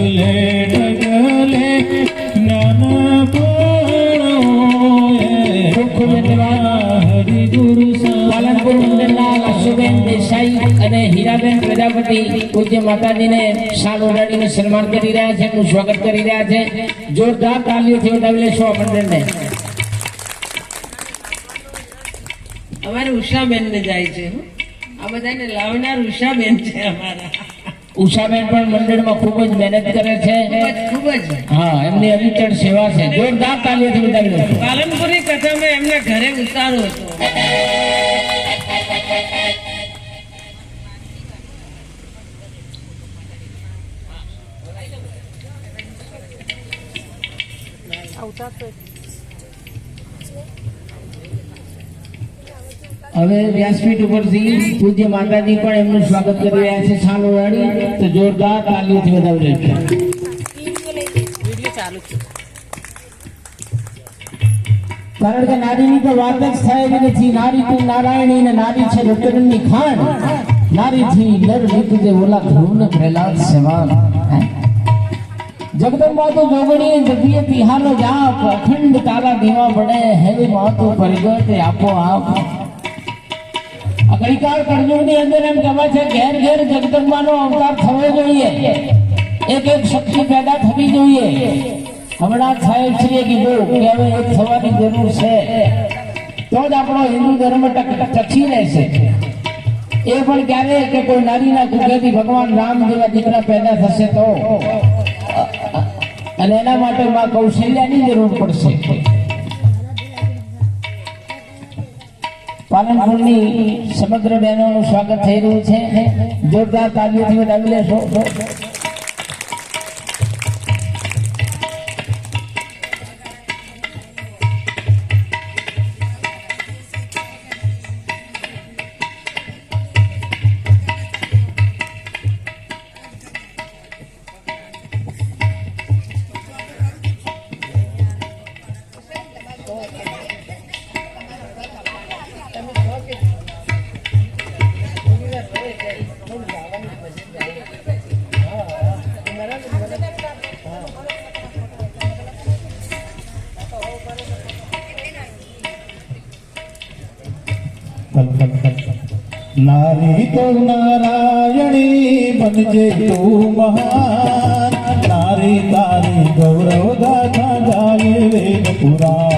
ડગલે ડગલે જ્ઞાન હરિગુરુ પાલનપુર મંદિરના લાશુબેન દેસાઈ અને હીરાબેન પ્રજાપતિ પૂજ્ય માતાજીને શાલ ઓઢાડીને સન્માન કરી રહ્યા છે, એમનું સ્વાગત કરી રહ્યા છે. જોરદાર તાલીઓથી વધાવી લેશો મંડળને. અમારે ઉષાબેન ને જાય છે, આ બધાને લાવનાર ઉષાબેન છે અમારા. ઉષાબેન પણ મંડળમાં ખૂબ જ મહેનત કરે છે, ખૂબ જ. હા, એમની અવિચળ સેવા છે. જોરદાર તાલીઓથી વધાવી લેશો. પાલનપુરની કથામાં એમના ઘરે ઉતારો હતો. હવે વ્યાસપીઠ ઉપરથી પૂજ્ય માતાજી પણ એમનું સ્વાગત કરી રહ્યા છે શાલ ઓઢાડી. તો જોરદાર તાલીઓથી વધાવી લેશો. કારણ કે નારીની તો વાત જ થાય એવી નથી. નારી તું નારાયણી ને નારી છે રતનની ખાણ. નારીથી નર નીકળે ઓલા ધ્રુવને પ્રહલાદ સવાલ. જગદંબા તો જોગણી જગીએ તિહારો જાપ. અખંડ તારા દીવા પડે હેવી માતો પરગટ આપો આપ. કળીકાળ કળયુગની અંદર એમ કહેવાય છે ઘેર ઘેર જગદંબાનો અવતાર થવો જોઈએ, એક એક શક્તિ પેદા થવી જોઈએ. હમણાં સાહેબશ્રીએ કીધું કે હવે એક થવાની જરૂર છે, તો જ આપણો હિન્દુ ધર્મ ટકી રહેશે. એ પણ ક્યારે કે કોઈ નારીના કુદરતી ભગવાન રામ જેવા દીકરા પેદા થશે તો, અને એના માટે માં કૌશલ્યાની જરૂર પડશે. પાલનપુરની સમગ્ર બહેનોનું સ્વાગત થઈ રહ્યું છે. જોરદાર તાલીઓથી વધાવી લેશો. નારી તો નારાયણી બનજે તું મહાન. નારી તારી ગૌરવ ગાથા ગાય વેદ પુરાણ.